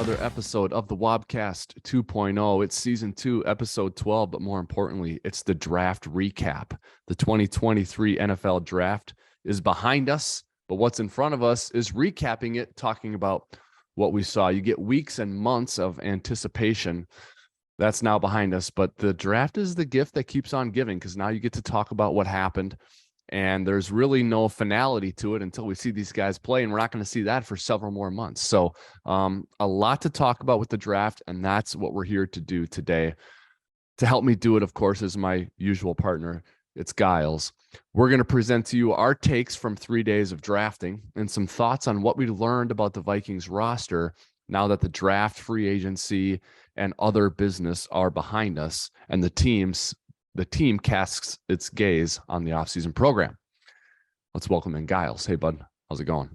another episode of the Wobcast 2.0. It's season 2, episode 12, but more importantly, it's the draft recap. The 2023 NFL draft is behind us, but what's in front of us is recapping it, talking about what we saw. You get weeks and months of anticipation. That's now behind us, but the draft is the gift that keeps on giving, because now you get to talk about what happened. And there's really no finality to it until we see these guys play. And we're not going to see that for several more months. So a lot to talk about with the draft. And that's what we're here to do today. To help me do it, of course, is my usual partner. It's Gyles. We're going to present to you our takes from 3 days of drafting and some thoughts on what we learned about the Vikings roster now that the draft, free agency, and other business are behind us. And the team casts its gaze on the offseason program. Let's welcome in Gyles. Hey, bud. How's it going?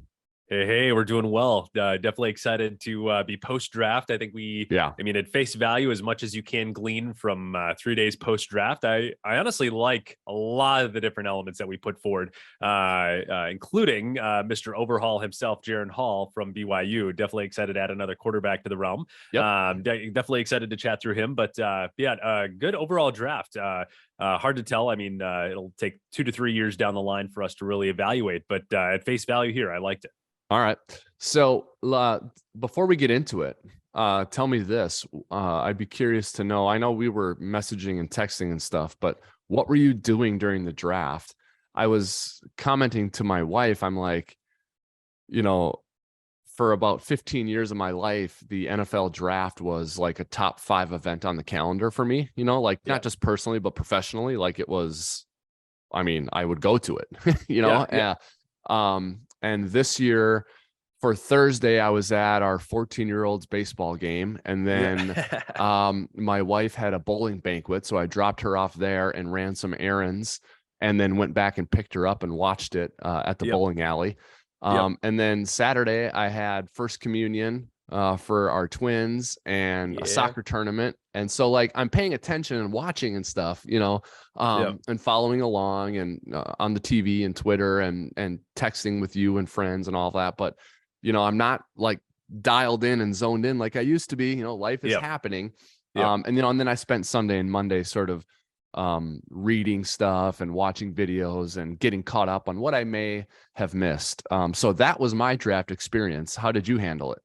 Hey, we're doing well. Definitely excited to be post-draft. I think at face value, as much as you can glean from 3 days post-draft, I honestly like a lot of the different elements that we put forward, including Mr. Overhaul himself, Jaren Hall from BYU. Definitely excited to add another quarterback to the realm. Yep. Definitely excited to chat through him, but good overall draft. Hard to tell. I mean, it'll take 2 to 3 years down the line for us to really evaluate, but at face value here, I liked it. All right. So before we get into it, tell me this. I'd be curious to know. I know we were messaging and texting and stuff, but what were you doing during the draft? I was commenting to my wife. I'm like, for about 15 years of my life, the NFL draft was like a top 5 event on the calendar for me, not just personally, but professionally. Like it was, I would go to it, and this year for Thursday, I was at our 14-year-old's baseball game. And then my wife had a bowling banquet. So I dropped her off there and ran some errands and then went back and picked her up and watched it at the bowling alley. And then Saturday, I had first communion for our twins and a soccer tournament. And so I'm paying attention and watching and stuff, and following along and on the TV and Twitter and texting with you and friends and all that. But, I'm not dialed in and zoned in like I used to be. Life is happening. And then I spent Sunday and Monday sort of reading stuff and watching videos and getting caught up on what I may have missed. So that was my draft experience. How did you handle it?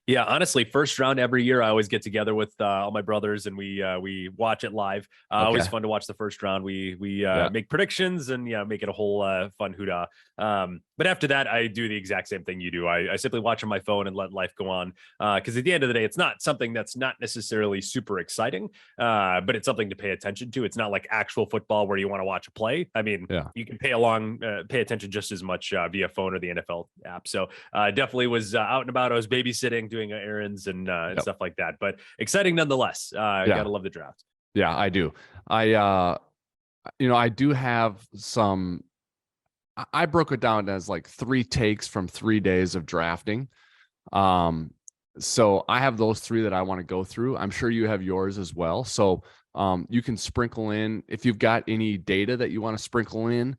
Yeah, honestly, first round every year, I always get together with all my brothers and we watch it live. Always fun to watch the first round. We make predictions and make it a whole fun hoorah. But after that, I do the exact same thing you do. I simply watch on my phone and let life go on. Because at the end of the day, it's not something that's not necessarily super exciting, but it's something to pay attention to. It's not like actual football where you want to watch a play. You can pay attention just as much via phone or the NFL app. So definitely was out and about. I was babysitting, doing errands and stuff like that, but exciting nonetheless. Gotta love the draft. Yeah, I do. I do have some. I broke it down as 3 takes from 3 days of drafting. So I have those 3 that I want to go through. I'm sure you have yours as well. So you can sprinkle in if you've got any data that you want to sprinkle in.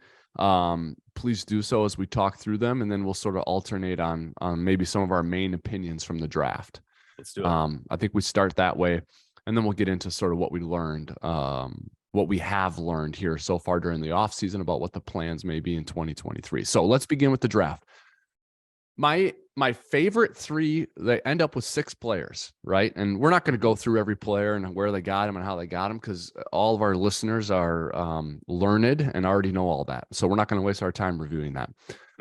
Please do so as we talk through them, and then we'll sort of alternate on maybe some of our main opinions from the draft. Let's do it. I think we start that way, and then we'll get into sort of what we learned, what we have learned here so far during the offseason about what the plans may be in 2023. So let's begin with the draft. My favorite 3, they end up with 6 players, right? And we're not going to go through every player and where they got them and how they got them, because all of our listeners are learned and already know all that. So we're not going to waste our time reviewing that.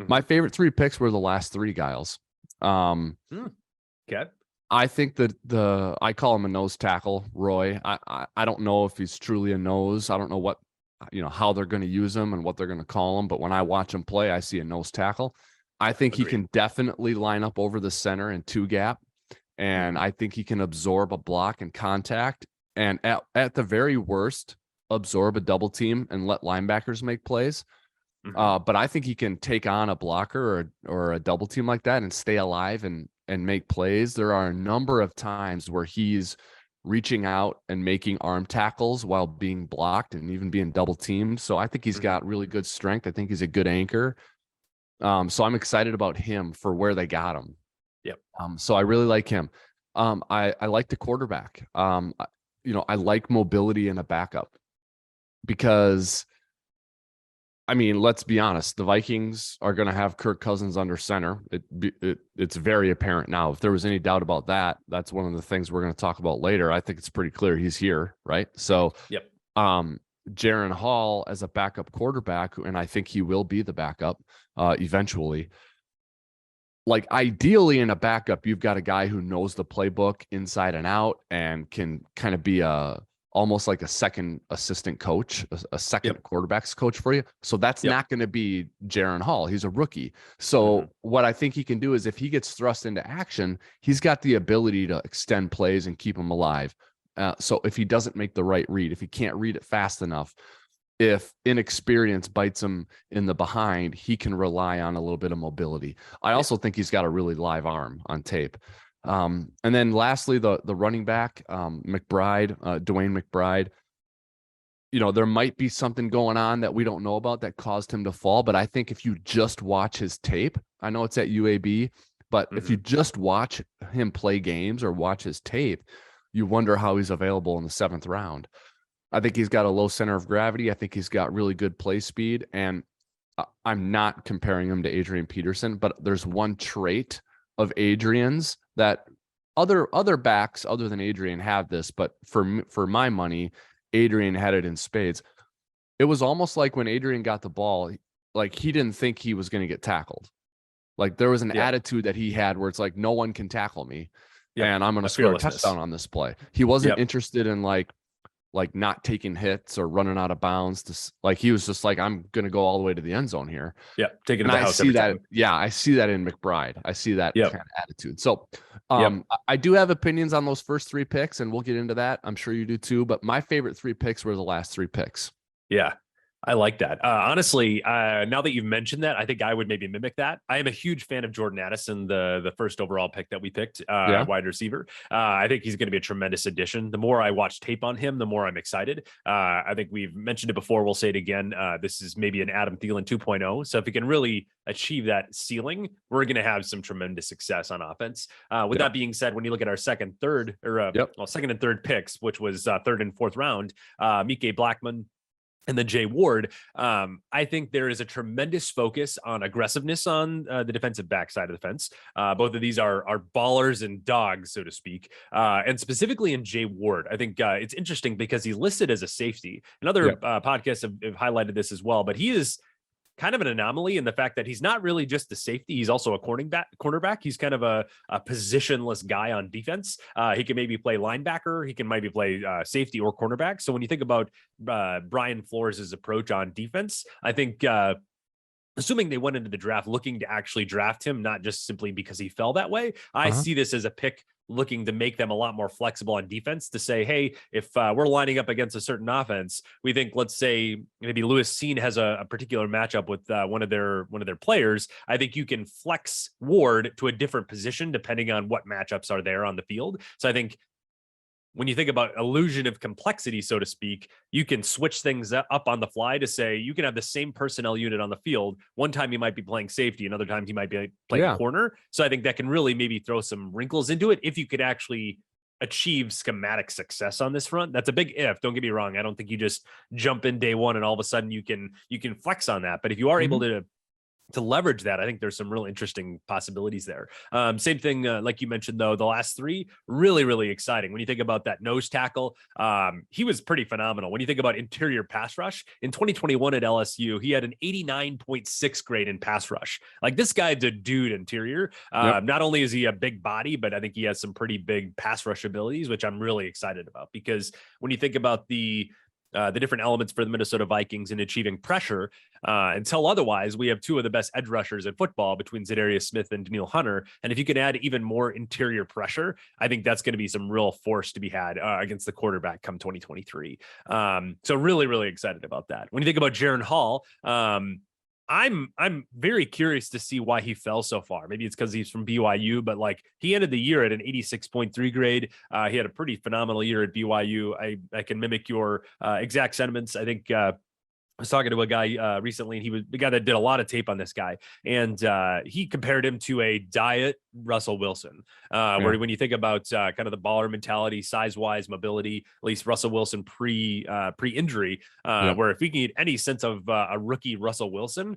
Mm-hmm. My favorite 3 picks were the last 3, Gyles. Okay. I think that I call him a nose tackle, Roy. I don't know if he's truly a nose. I don't know what, how they're going to use him and what they're going to call him. But when I watch him play, I see a nose tackle. I think he can definitely line up over the center and 2-gap. And I think he can absorb a block and contact. And at the very worst, absorb a double team and let linebackers make plays. Mm-hmm. But I think he can take on a blocker or a double team like that and stay alive and make plays. There are a number of times where he's reaching out and making arm tackles while being blocked and even being double teamed. So I think he's got really good strength. I think he's a good anchor. So I'm excited about him for where they got him. Yep. So I really like him. I like the quarterback. I like mobility in a backup because, I mean, let's be honest, the Vikings are going to have Kirk Cousins under center. It's very apparent now. If there was any doubt about that, that's one of the things we're going to talk about later. I think it's pretty clear he's here, right? So, yep. Jaren Hall as a backup quarterback, and I think he will be the backup eventually. Like, ideally in a backup, you've got a guy who knows the playbook inside and out and can kind of be almost like a second assistant coach, a second quarterbacks coach for you. So that's not going to be Jaren Hall. He's a rookie. So what I think he can do is, if he gets thrust into action, he's got the ability to extend plays and keep them alive. So if he doesn't make the right read, if he can't read it fast enough, if inexperience bites him in the behind, he can rely on a little bit of mobility. I also think he's got a really live arm on tape. And then lastly, the running back, McBride, Dwayne McBride. There might be something going on that we don't know about that caused him to fall. But I think if you just watch his tape, I know it's at UAB, but if you just watch him play games or watch his tape, you wonder how he's available in the 7th round. I think he's got a low center of gravity. I think he's got really good play speed. And I'm not comparing him to Adrian Peterson, but there's one trait of Adrian's that other backs other than Adrian have this, but for my money, Adrian had it in spades. It was almost like when Adrian got the ball, like he didn't think he was going to get tackled. Like there was an attitude that he had where it's like, no one can tackle me. And I'm going to score a touchdown on this play. He wasn't interested in like not taking hits or running out of bounds. He was just like, I'm going to go all the way to the end zone here. Yeah. Taking the house. I see that. Time. Yeah. I see that in McBride. I see that kind of attitude. So I do have opinions on those first 3 picks, and we'll get into that. I'm sure you do too, but my favorite 3 picks were the last 3 picks. Yeah. I like that. Honestly, now that you've mentioned that, I think I would maybe mimic that. I am a huge fan of Jordan Addison, the first overall pick that we picked, wide receiver. I think he's going to be a tremendous addition. The more I watch tape on him, the more I'm excited. I think we've mentioned it before. We'll say it again. This is maybe an Adam Thielen 2.0. So if he can really achieve that ceiling, we're going to have some tremendous success on offense. With that being said, when you look at our second and third picks, which was 3rd and 4th round, Mike Blackman and then Jay Ward, I think there is a tremendous focus on aggressiveness on the defensive back side of the fence. Both of these are ballers and dogs, so to speak. And specifically in Jay Ward, I think it's interesting because he's listed as a safety. And other podcasts have highlighted this as well, but he is kind of an anomaly in the fact that he's not really just the safety. He's also a cornerback. He's kind of a positionless guy on defense. He can maybe play linebacker. He can maybe play safety or cornerback. So when you think about Brian Flores' approach on defense, I think assuming they went into the draft looking to actually draft him, not just simply because he fell that way, I see this as a pick looking to make them a lot more flexible on defense to say, hey, if we're lining up against a certain offense, we think, let's say maybe Lewis Seen has a particular matchup with one of their players. I think you can flex Ward to a different position depending on what matchups are there on the field. So I think when you think about illusion of complexity, so to speak, you can switch things up on the fly to say you can have the same personnel unit on the field. One time you might be playing safety, another time you might be playing corner. So I think that can really maybe throw some wrinkles into it if you could actually achieve schematic success on this front. That's a big if. Don't get me wrong. I don't think you just jump in day one and all of a sudden you can flex on that. But if you are able to leverage that, I think there's some real interesting possibilities there. Same thing, like you mentioned, though, the last 3, really, really exciting. When you think about that nose tackle, he was pretty phenomenal. When you think about interior pass rush, in 2021 at LSU, he had an 89.6 grade in pass rush. Like, this guy's a dude interior. Not only is he a big body, but I think he has some pretty big pass rush abilities, which I'm really excited about, because when you think about the different elements for the Minnesota Vikings in achieving pressure. Until otherwise, we have 2 of the best edge rushers in football between Za'Darius Smith and Daniil Hunter. And if you can add even more interior pressure, I think that's going to be some real force to be had against the quarterback come 2023. So really, really excited about that. When you think about Jaren Hall, I'm very curious to see why he fell so far. Maybe it's because he's from BYU, but like, he ended the year at an 86.3 grade. He had a pretty phenomenal year at BYU. I can mimic your exact sentiments. I think I was talking to a guy recently, and he was the guy that did a lot of tape on this guy, and he compared him to a diet Russell Wilson, where when you think about kind of the baller mentality, size wise, mobility, at least Russell Wilson pre injury, where if we can get any sense of a rookie Russell Wilson,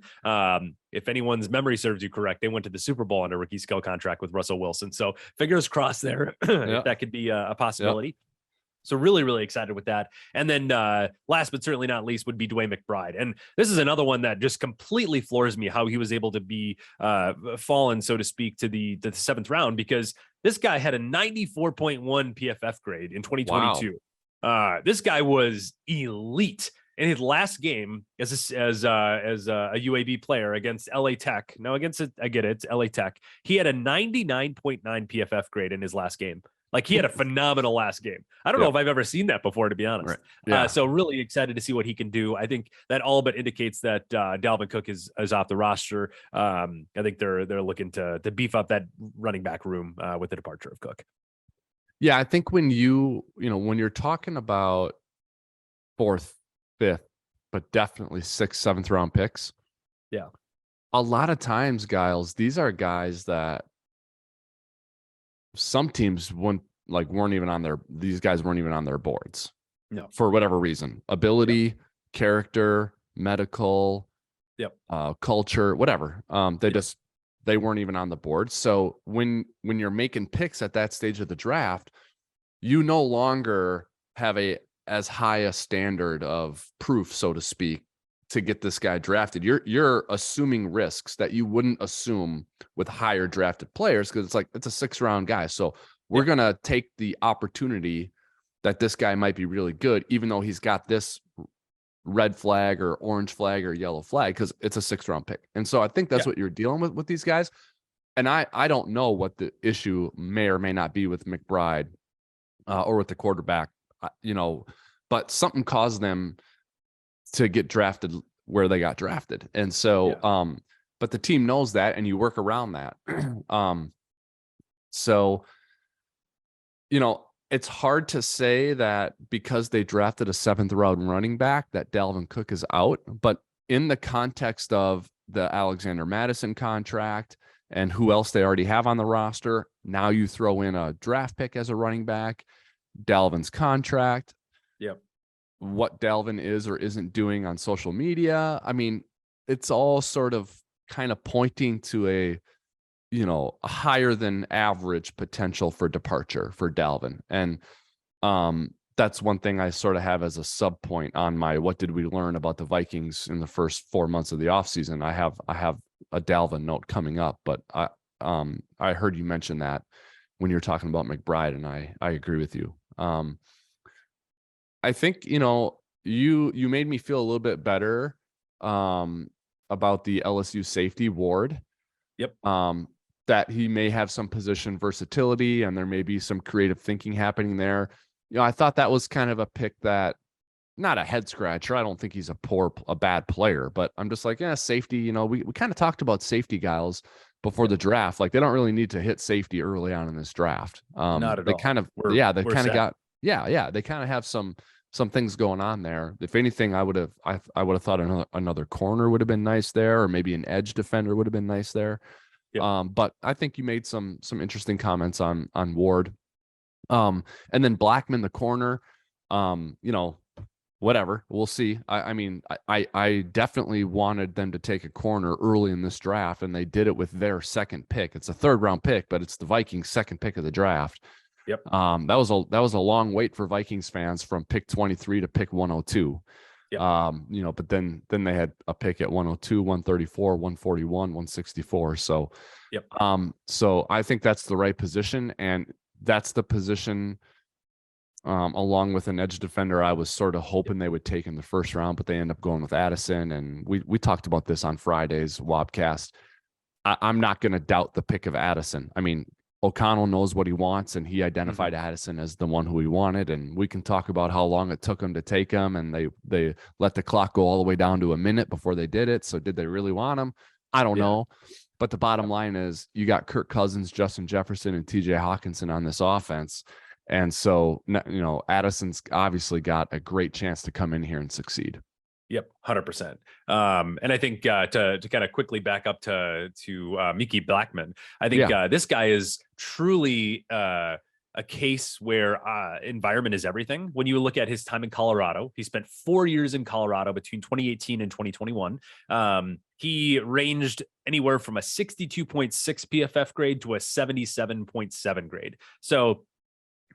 if anyone's memory serves you correct, they went to the Super Bowl on a rookie skill contract with Russell Wilson. So fingers crossed there, if that could be a possibility. So really, really excited with that. And then last but certainly not least would be Dwayne McBride. And this is another one that just completely floors me, how he was able to be fallen, so to speak, to the 7th round, because this guy had a 94.1 PFF grade in 2022. Wow. This guy was elite. In his last game as a UAB player against LA Tech. Now against it, I get it, it's LA Tech. He had a 99.9 PFF grade in his last game. Like, he had a phenomenal last game. I don't know if I've ever seen that before, to be honest. Right. Yeah. So really excited to see what he can do. I think that all but indicates that Dalvin Cook is off the roster. I think they're looking to beef up that running back room with the departure of Cook. Yeah, I think when when you're talking about 4th, 5th, but definitely 6th, 7th round picks. Yeah. A lot of times, Gyles, these are guys that some teams weren't even on their boards. No. For whatever reason. Ability, character, medical, culture, whatever. They weren't even on the board. So when you're making picks at that stage of the draft, you no longer have as high a standard of proof, so to speak, to get this guy drafted. You're assuming risks that you wouldn't assume with higher drafted players, because it's a 6th round guy. So we're going to take the opportunity that this guy might be really good, even though he's got this red flag or orange flag or yellow flag, because it's a 6th round pick. And so I think that's what you're dealing with these guys. And I don't know what the issue may or may not be with McBride or with the quarterback, but something caused them to get drafted where they got drafted. And so, but the team knows that, and you work around that. So, it's hard to say that because they drafted a 7th round running back that Dalvin Cook is out, but in the context of the Alexander Madison contract and who else they already have on the roster, now you throw in a draft pick as a running back, Dalvin's contract. Yep. What Dalvin is or isn't doing on social media. I mean, it's all sort of kind of pointing to a higher than average potential for departure for Dalvin. And that's one thing I sort of have as a sub point on my what did we learn about the Vikings in the first 4 months of the offseason. I have a Dalvin note coming up, but I heard you mention that when you're talking about McBride, and I agree with you. I think, you made me feel a little bit better about the LSU safety Ward. Yep. That he may have some position versatility and there may be some creative thinking happening there. I thought that was kind of a pick that, not a head scratcher. I don't think he's a bad player, but I'm just like, safety, we kind of talked about safety guys before the draft. Like, they don't really need to hit safety early on in this draft. Not at they all. kind of, they kind of got, they kind of have some things going on there. If anything, I would have thought another corner would have been nice there, or maybe an edge defender would have been nice there. Yep. But I think you made some interesting comments on Ward. And then Blackman, the corner, whatever, we'll see. I mean, I definitely wanted them to take a corner early in this draft, and they did it with their 2nd pick. It's a 3rd round pick, but it's the Vikings' 2nd pick of the draft. Yep. That was a long wait for Vikings fans from pick 23 to pick 102. Yep. But then they had a pick at 102, 134, 141, 164. So, yep. So I think that's the right position, and that's the position, along with an edge defender, I was sort of hoping they would take in the 1st round, but they end up going with Addison. And we talked about this on Friday's Wobcast. I'm not going to doubt the pick of Addison. I mean, O'Connell knows what he wants, and he identified Addison as the one who he wanted. And we can talk about how long it took him to take him, and they let the clock go all the way down to a minute before they did it. So did they really want him? I don't know. But the bottom line is, you got Kirk Cousins, Justin Jefferson, and TJ Hawkinson on this offense. And so, Addison's obviously got a great chance to come in here and succeed. Yep, 100%. And I think to kind of quickly back up to Mickey Blackman, I think this guy is truly a case where environment is everything. When you look at his time in Colorado, he spent 4 years in Colorado between 2018 and 2021. He ranged anywhere from a 62.6 PFF grade to a 77.7 grade. So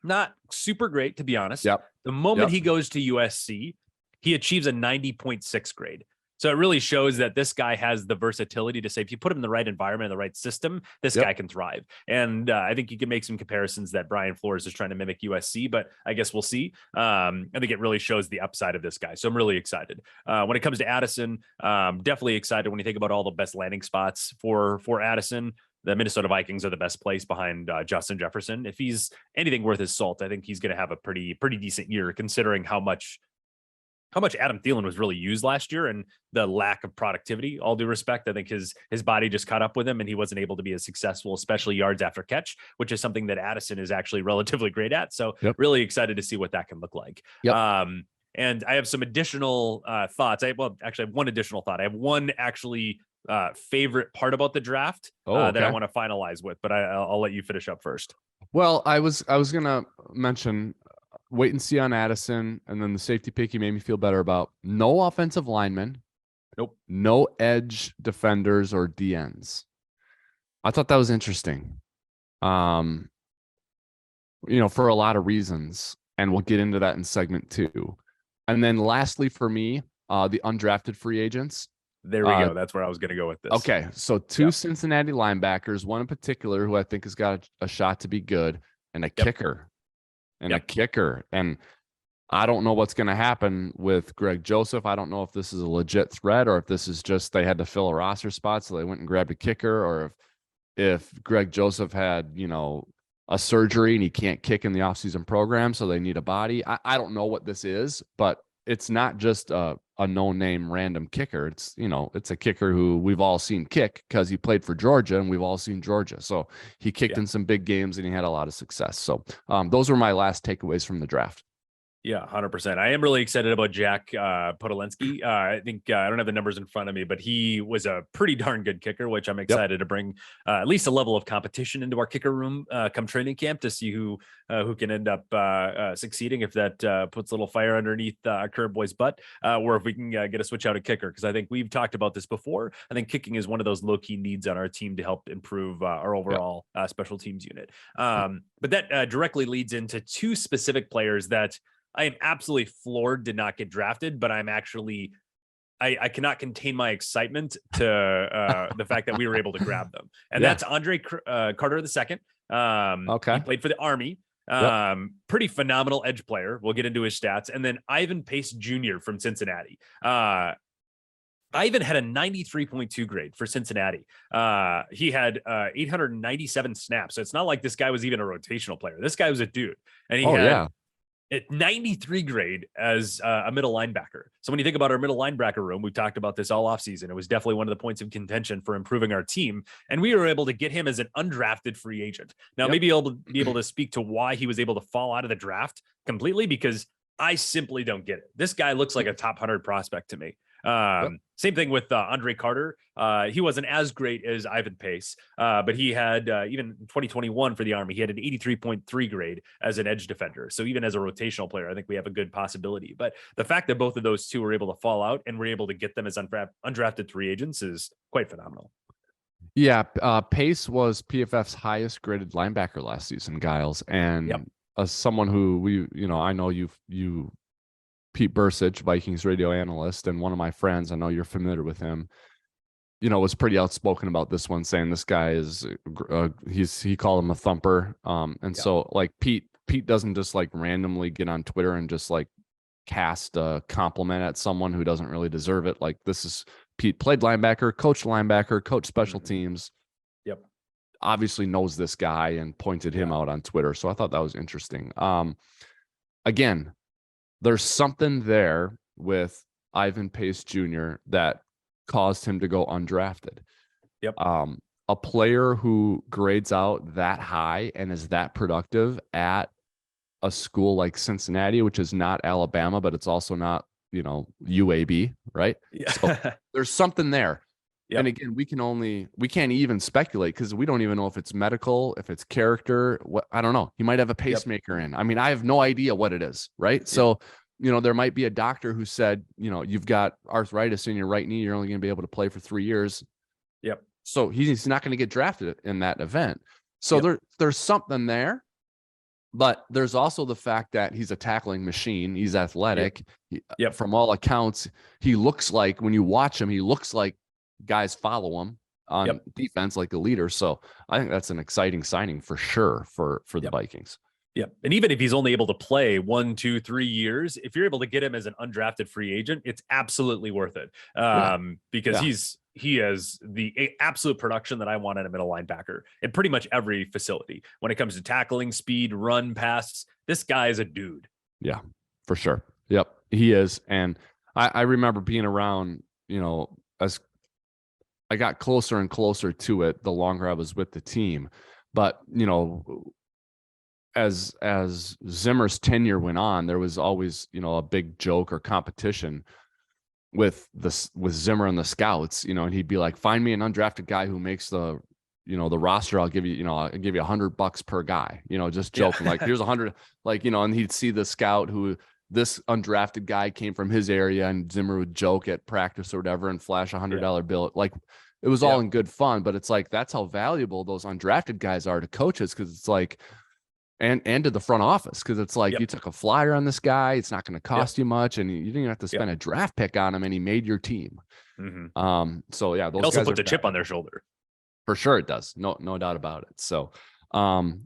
not super great, to be honest. The moment he goes to USC, he achieves a 90.6 grade. So it really shows that this guy has the versatility to say, if you put him in the right environment, in the right system, this guy can thrive. And I think you can make some comparisons that Brian Flores is trying to mimic USC, but I guess we'll see. I think it really shows the upside of this guy. So I'm really excited. When it comes to Addison, definitely excited when you think about all the best landing spots for Addison. The Minnesota Vikings are the best place behind Justin Jefferson. If he's anything worth his salt, I think he's going to have a pretty decent year, considering how much Adam Thielen was really used last year and the lack of productivity. All due respect, I think his body just caught up with him and he wasn't able to be as successful, especially yards after catch, which is something that Addison is actually relatively great at. So really excited to see what that can look like. And I have some additional thoughts. I have one additional thought. I have one actually favorite part about the draft that I want to finalize with, but I'll let you finish up first. Well, I was gonna mention wait and see on Addison, and then the safety pick you made me feel better about. No offensive linemen. Nope. No edge defenders or DNs. I thought that was interesting. For a lot of reasons, and we'll get into that in segment 2. And then lastly for me, the undrafted free agents. There we go. That's where I was going to go with this. Okay, so 2 Cincinnati linebackers, one in particular who I think has got a shot to be good, and a kicker. And a kicker. And I don't know what's going to happen with Greg Joseph. I don't know if this is a legit threat or if this is just they had to fill a roster spot, so they went and grabbed a kicker, or if Greg Joseph had, a surgery and he can't kick in the offseason program, so they need a body. I don't know what this is, but it's not just a no-name random kicker. It's, it's a kicker who we've all seen kick because he played for Georgia and we've all seen Georgia. So he kicked in some big games and he had a lot of success. So those were my last takeaways from the draft. Yeah, 100%. I am really excited about Jack Podolensky. I think I don't have the numbers in front of me, but he was a pretty darn good kicker, which I'm excited to bring at least a level of competition into our kicker room come training camp to see who can end up succeeding, if that puts a little fire underneath our curb boy's butt, or if we can get a switch out of kicker. Because I think we've talked about this before. I think kicking is one of those low-key needs on our team to help improve our overall special teams unit. But that directly leads into 2 specific players that I am absolutely floored did not get drafted, but I'm actually, I cannot contain my excitement to the fact that we were able to grab them. And that's Andre Carter II. He played for the Army. Pretty phenomenal edge player. We'll get into his stats. And then Ivan Pace Jr. from Cincinnati. Ivan had a 93.2 grade for Cincinnati. He had 897 snaps. So it's not like this guy was even a rotational player. This guy was a dude. And he had at 93 grade as a middle linebacker. So when you think about our middle linebacker room, we've talked about this all offseason. It was definitely one of the points of contention for improving our team. And we were able to get him as an undrafted free agent. Now, maybe I'll be able to speak to why he was able to fall out of the draft completely, because I simply don't get it. This guy looks like a top 100 prospect to me. Same thing with Andre Carter. He wasn't as great as Ivan Pace, but he had even in 2021 for the Army, he had an 83.3 grade as an edge defender. So even as a rotational player, I think we have a good possibility. But the fact that both of those 2 were able to fall out and we're able to get them as undrafted free agents is quite phenomenal. Yeah, Pace was PFF's highest graded linebacker last season, Gyles, and as someone who I know you Pete Bursich, Vikings radio analyst, and one of my friends, I know you're familiar with him, was pretty outspoken about this one, saying this guy is, he called him a thumper. So like Pete doesn't just like randomly get on Twitter and just like cast a compliment at someone who doesn't really deserve it. Like this is Pete played linebacker, coached special teams. Obviously knows this guy and pointed him out on Twitter. So I thought that was interesting. Again, there's something there with Ivan Pace Jr. that caused him to go undrafted. A player who grades out that high and is that productive at a school like Cincinnati, which is not Alabama, but it's also not UAB, right? Yeah. So there's something there. Yep. And again, we can't even speculate because we don't even know if it's medical, if it's character. What, I don't know. He might have a pacemaker in. I mean, I have no idea what it is, right? So, there might be a doctor who said, you've got arthritis in your right knee. You're only going to be able to play for 3 years. Yep. So he's not going to get drafted in that event. So there's something there. But there's also the fact that he's a tackling machine. He's athletic. Yep. From all accounts, he looks like, when you watch him, he looks like guys follow him on defense, like a leader. So I think that's an exciting signing for sure for the Vikings. Yeah. And even if he's only able to play 1, 2, 3 years, if you're able to get him as an undrafted free agent, it's absolutely worth it. Because he has the absolute production that I want in a middle linebacker in pretty much every facility. When it comes to tackling, speed, run, pass, this guy is a dude. Yeah, for sure. Yep, he is. And I remember being around, as I got closer and closer to it, the longer I was with the team. But, as Zimmer's tenure went on, there was always, a big joke or competition with Zimmer and the scouts, and he'd be like, find me an undrafted guy who makes the roster. I'll give you, $100 per guy, just joking. Like, here's 100, and he'd see the scout who this undrafted guy came from his area, and Zimmer would joke at practice or whatever and flash $100 bill. Like, it was all in good fun, but it's like, that's how valuable those undrafted guys are to coaches. Cause it's like, and to the front office, because it's like, you took a flyer on this guy, it's not going to cost you much, and you didn't even have to spend a draft pick on him, and he made your team. So yeah, those it also guys put the chip on their shoulder. For sure it does. No doubt about it. So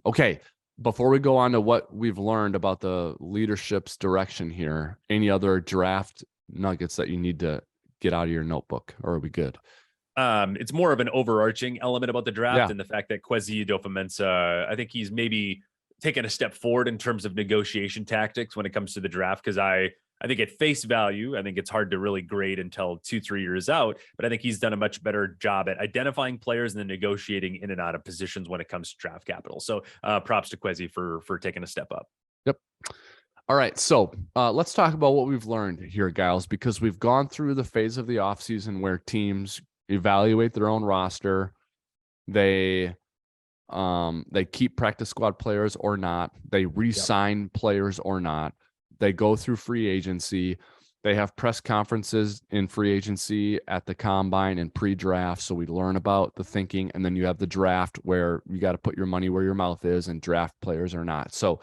okay, before we go on to what we've learned about the leadership's direction here, any other draft nuggets that you need to get out of your notebook, or are we good? It's more of an overarching element about the draft and the fact that Kwesi Adofo-Mensah, I think he's maybe taken a step forward in terms of negotiation tactics when it comes to the draft. Cause I think at face value, I think it's hard to really grade until 2-3 years out, but I think he's done a much better job at identifying players and then negotiating in and out of positions when it comes to draft capital. So props to Kwesi for taking a step up. Yep. All right. So let's talk about what we've learned here, Gyles, because we've gone through the phase of the offseason where teams evaluate their own roster. They keep practice squad players or not. They re-sign players or not. They go through free agency. They have press conferences in free agency, at the combine, and pre-draft. So we learn about the thinking, and then you have the draft where you got to put your money where your mouth is and draft players or not. So,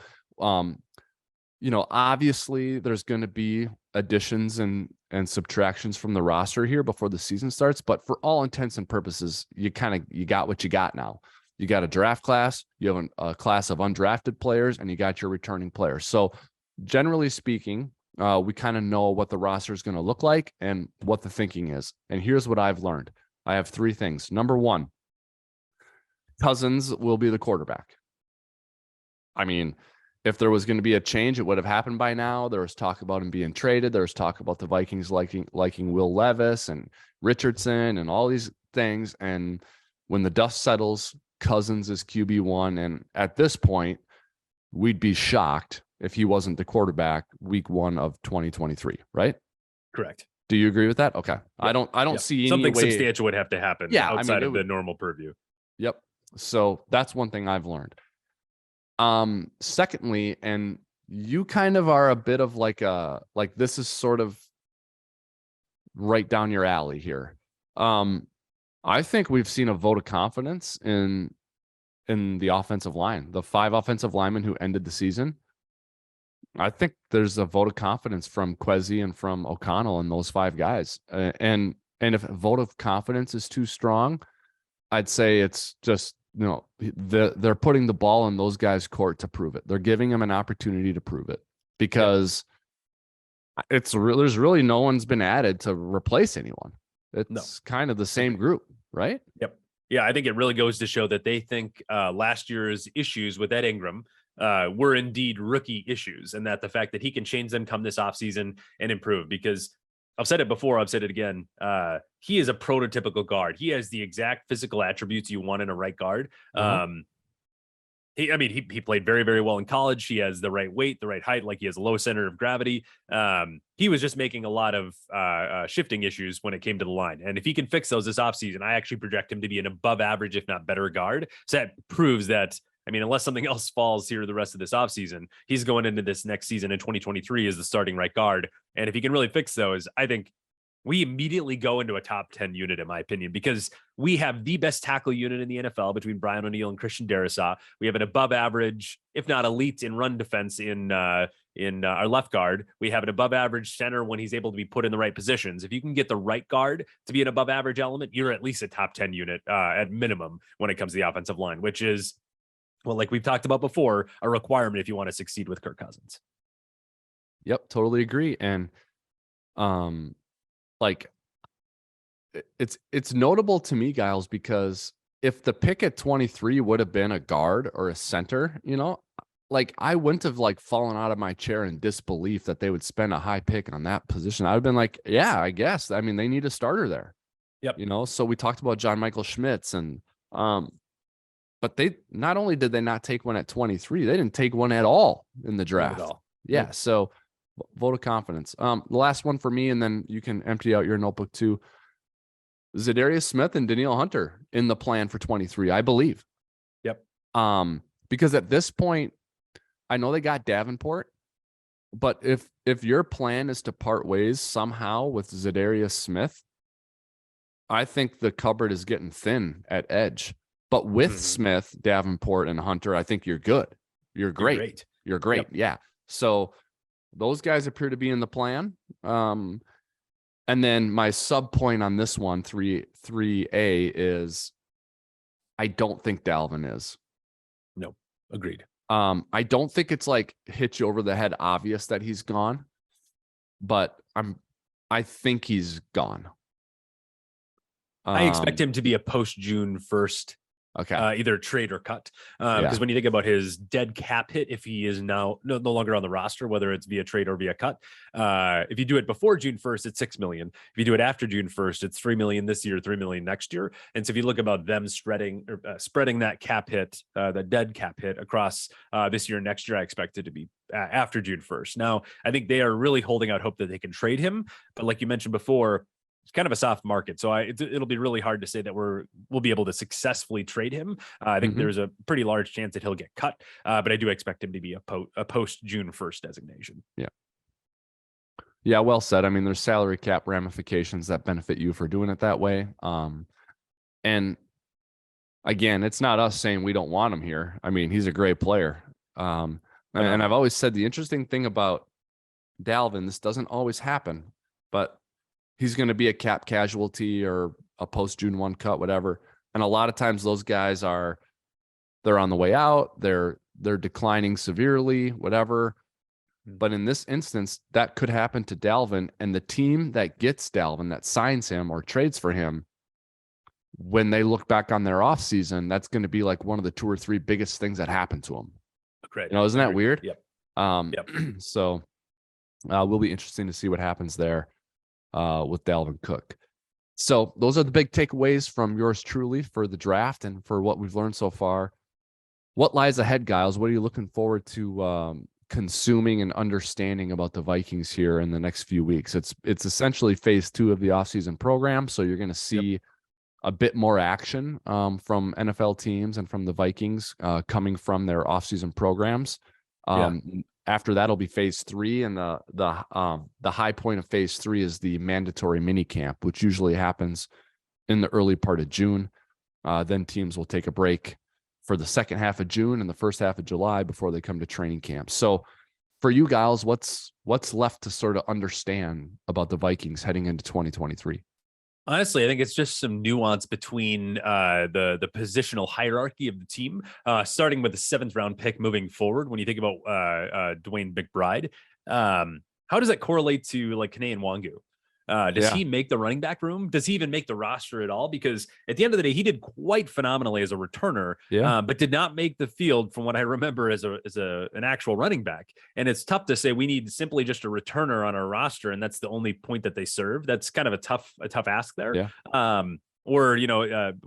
obviously there's going to be additions and subtractions from the roster here before the season starts, but for all intents and purposes, you got what you got now. You got a draft class, you have a class of undrafted players, and you got your returning players. So generally speaking, we kind of know what the roster is going to look like and what the thinking is. And here's what I've learned. I have 3 things. Number 1, Cousins will be the quarterback. I mean, if there was going to be a change, it would have happened by now. There was talk about him being traded. There was talk about the Vikings liking Will Levis and Richardson and all these things. And when the dust settles, Cousins is QB1. And at this point, we'd be shocked if he wasn't the quarterback week 1 of 2023, right? Correct. Do you agree with that? Okay. Yep. I don't see any something way... substantial would have to happen outside of the normal purview. Yep. So that's one thing I've learned. Secondly, and you kind of are a bit of like this is sort of right down your alley here. I think we've seen a vote of confidence in the offensive line. The 5 offensive linemen who ended the season, I think there's a vote of confidence from Kwesi and from O'Connell and those 5 guys. And if a vote of confidence is too strong, I'd say it's just, they're putting the ball in those guys' court to prove it. They're giving them an opportunity to prove it, because there's really no one's been added to replace anyone. It's kind of the same group, right? Yep. Yeah, I think it really goes to show that they think last year's issues with Ed Ingram were indeed rookie issues, and that the fact that he can change them come this offseason and improve, because I've said it before, I've said it again. He is a prototypical guard. He has the exact physical attributes you want in a right guard. He played very, very well in college. He has the right weight, the right height, like he has a low center of gravity. He was just making a lot of shifting issues when it came to the line. And if he can fix those this offseason, I actually project him to be an above average, if not better guard. So that proves that, unless something else falls here the rest of this offseason, he's going into this next season in 2023 as the starting right guard. And if he can really fix those, I think we immediately go into a top 10 unit, in my opinion, because we have the best tackle unit in the NFL between Brian O'Neill and Christian Darrisaw. We have an above average, if not elite, in run defense in our left guard. We have an above average center when he's able to be put in the right positions. If you can get the right guard to be an above average element, you're at least a top 10 unit at minimum when it comes to the offensive line, which is, well, like we've talked about before, a requirement if you want to succeed with Kirk Cousins. Yep, totally agree. And like it's notable to me, Gyles, because if the pick at 23 would have been a guard or a center, like I wouldn't have like fallen out of my chair in disbelief that they would spend a high pick on that position. I would have been like, yeah, I guess. They need a starter there. Yep. So we talked about John Michael Schmitz and but they not only did they not take one at 23, they didn't take one at all in the draft. Not at all. Yeah. Nope. So vote of confidence. The last one for me, and then you can empty out your notebook too. Zadarius Smith and Danielle Hunter in the plan for 23, I believe. Yep. Because at this point, I know they got Davenport, but if your plan is to part ways somehow with Zadarius Smith, I think the cupboard is getting thin at edge. But with Smith, Davenport, and Hunter, I think you're good. You're great. You're great. Yep. Yeah. So those guys appear to be in the plan. And then my sub point on this one, 3A, is I don't think Dalvin is. No, agreed. I don't think it's like hit you over the head obvious that he's gone, but I think he's gone. I expect him to be a post June 1st. Okay. Either trade or cut. Because when you think about his dead cap hit, if he is now no longer on the roster, whether it's via trade or via cut, if you do it before June 1st, it's $6 million. If you do it after June 1st, it's $3 million this year, $3 million next year. And so if you look about them spreading that cap hit, the dead cap hit across this year and next year, I expect it to be after June 1st. Now, I think they are really holding out hope that they can trade him. But like you mentioned before, it's kind of a soft market. So it'll be really hard to say that we'll be able to successfully trade him. I think there's a pretty large chance that he'll get cut, but I do expect him to be a post June 1st designation. Yeah. Yeah. Well said. There's salary cap ramifications that benefit you for doing it that way. And again, it's not us saying we don't want him here. He's a great player. And I've always said the interesting thing about Dalvin, this doesn't always happen, but he's going to be a cap casualty or a post June 1 cut, whatever. And a lot of times those guys they're on the way out. They're declining severely, whatever. But in this instance, that could happen to Dalvin, and the team that gets Dalvin, that signs him or trades for him, when they look back on their offseason, that's going to be like one of the 2 or 3 biggest things that happened to him. Great. Isn't that weird? Yep. So will be interesting to see what happens there. With Dalvin Cook. So those are the big takeaways from yours truly for the draft and for what we've learned so far. What lies ahead, Gyles? What are you looking forward to consuming and understanding about the Vikings here in the next few weeks? It's essentially phase 2 of the offseason program, so you're going to see a bit more action from NFL teams and from the Vikings coming from their offseason programs. After that'll be phase 3, and the high point of phase 3 is the mandatory mini camp, which usually happens in the early part of June. Then teams will take a break for the second half of June and the first half of July before they come to training camp. So for you, Gyles, what's left to sort of understand about the Vikings heading into 2023? Honestly, I think it's just some nuance between the positional hierarchy of the team, starting with the 7th round pick moving forward. When you think about Dwayne McBride, how does that correlate to like Kane Wangu? Does he make the running back room? Does he even make the roster at all? Because at the end of the day, he did quite phenomenally as a returner, but did not make the field from what I remember as an actual running back. And it's tough to say we need simply just a returner on our roster, and that's the only point that they serve. That's kind of a tough ask there. Or,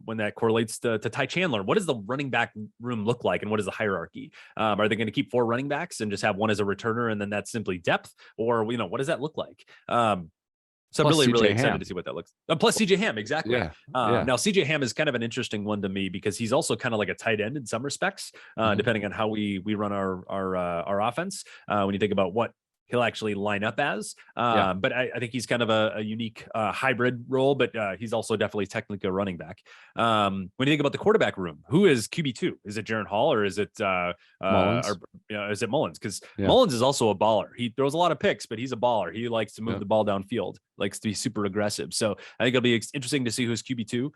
when that correlates to Ty Chandler, what does the running back room look like, and what is the hierarchy? Are they going to keep 4 running backs and just have one as a returner, and then that's simply depth? Or, what does that look like? So I'm Plus really CJ excited Ham. to see what that looks. Plus CJ Ham, exactly. Yeah. Now CJ Ham is kind of an interesting one to me because he's also kind of like a tight end in some respects, depending on how we run our offense. When you think about what he'll actually line up as. But I think he's kind of a unique hybrid role, but he's also definitely technically a running back. When you think about the quarterback room, who is QB2? Is it Jaren Hall, or is it Mullins? Is it Mullins? Because Mullins is also a baller. He throws a lot of picks, but he's a baller. He likes to move the ball downfield, likes to be super aggressive. So I think it'll be interesting to see who's QB2.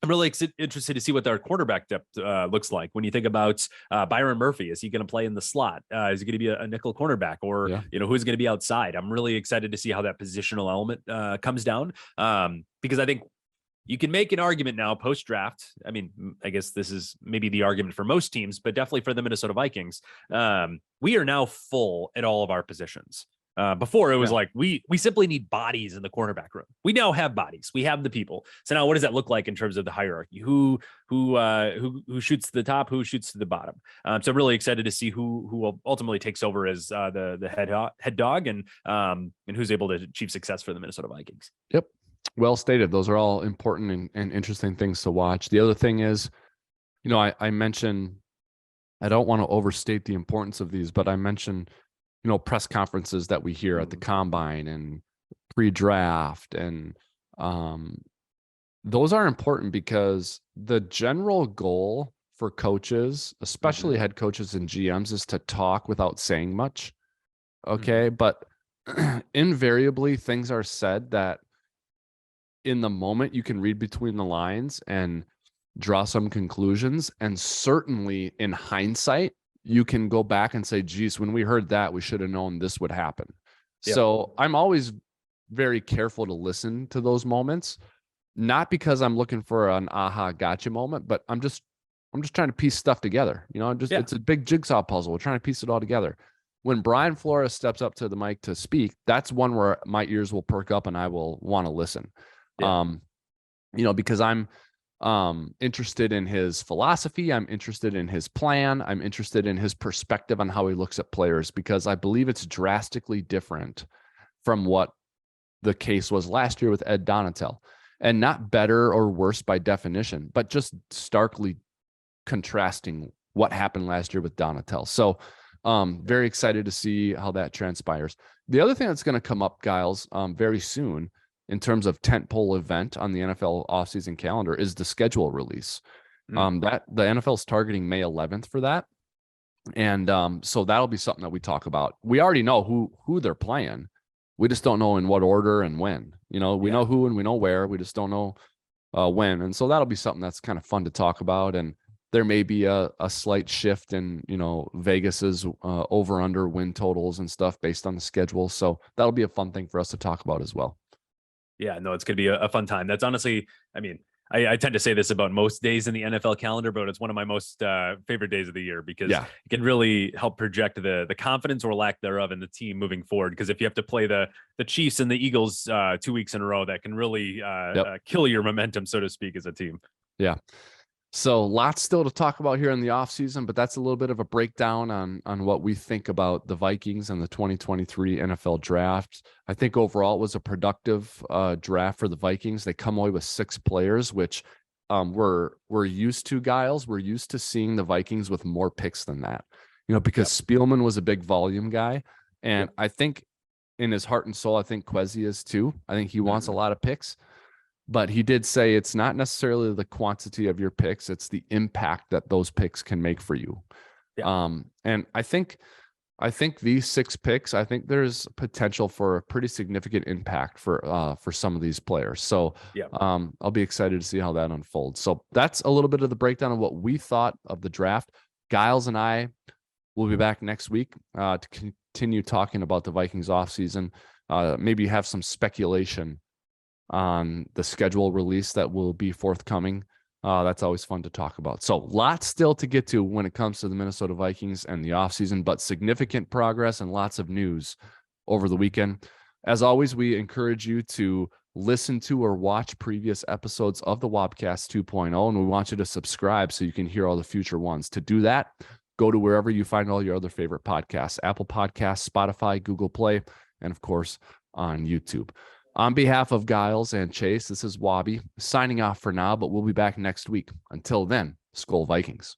I'm really interested to see what their quarterback depth looks like. When you think about Byron Murphy, is he going to play in the slot? Is he going to be a nickel cornerback, or who's going to be outside? I'm really excited to see how that positional element comes down, because I think you can make an argument now post draft. I mean, I guess this is maybe the argument for most teams, but definitely for the Minnesota Vikings. We are now full at all of our positions. Before it was like we simply need bodies in the cornerback room. We now have bodies. We have the people. So now, what does that look like in terms of the hierarchy? Who shoots to the top? Who shoots to the bottom? So I'm really excited to see who ultimately takes over as the head dog, and who's able to achieve success for the Minnesota Vikings. Yep, well stated. Those are all important and interesting things to watch. The other thing is, I mentioned, I don't want to overstate the importance of these, but I mentioned, press conferences that we hear at the combine and pre-draft, and those are important because the general goal for coaches, especially head coaches and GMs, is to talk without saying much. Okay. But invariably things are said that in the moment you can read between the lines and draw some conclusions. And certainly in hindsight, you can go back and say, geez, when we heard that, we should have known this would happen. Yep. So I'm always very careful to listen to those moments, not because I'm looking for an aha gotcha moment, but I'm just trying to piece stuff together. It's a big jigsaw puzzle. We're trying to piece it all together. When Brian Flores steps up to the mic to speak, that's one where my ears will perk up and I will want to listen. Because I'm interested in his philosophy. I'm interested in his plan. I'm interested in his perspective on how he looks at players, because I believe it's drastically different from what the case was last year with Ed Donatel, and not better or worse by definition, but just starkly contrasting what happened last year with Donatel. So very excited to see how that transpires. The other thing that's going to come up, Gyles, very soon, in terms of tentpole event on the NFL offseason calendar, is the schedule release. That the NFL is targeting May 11th for that. And so that'll be something that we talk about. We already know who they're playing. We just don't know in what order and when. We know who and we know where. We just don't know when. And so that'll be something that's kind of fun to talk about. And there may be a slight shift in, Vegas's over under win totals and stuff based on the schedule. So that'll be a fun thing for us to talk about as well. Yeah, no, it's going to be a fun time. That's honestly, I mean, I tend to say this about most days in the NFL calendar, but it's one of my most favorite days of the year, because it can really help project the confidence or lack thereof in the team moving forward. Because if you have to play the Chiefs and the Eagles 2 weeks in a row, that can really kill your momentum, so to speak, as a team. Yeah. So lots still to talk about here in the offseason, but that's a little bit of a breakdown on what we think about the Vikings and the 2023 NFL draft. I think overall it was a productive draft for the Vikings. They come away with 6 players, which we're used to, Gyles. We're used to seeing the Vikings with more picks than that, because Spielman was a big volume guy. And I think in his heart and soul, I think Kwesi is too. I think he wants a lot of picks. But he did say it's not necessarily the quantity of your picks, it's the impact that those picks can make for you. And I think these 6 picks, I think there's potential for a pretty significant impact for some of these players. So I'll be excited to see how that unfolds. So that's a little bit of the breakdown of what we thought of the draft. Gyles and I will be back next week to continue talking about the Vikings offseason, maybe have some speculation on the schedule release that will be forthcoming. That's always fun to talk about. So lots still to get to when it comes to the Minnesota Vikings and the offseason, but significant progress and lots of news over the weekend. As always, we encourage you to listen to or watch previous episodes of the Wobcast 2.0, and we want you to subscribe so you can hear all the future ones. To do that, go to wherever you find all your other favorite podcasts, Apple Podcasts, Spotify, Google Play, and of course on YouTube. On behalf of Gyles and Chase, this is Wobby signing off for now, but we'll be back next week. Until then, Skol Vikings.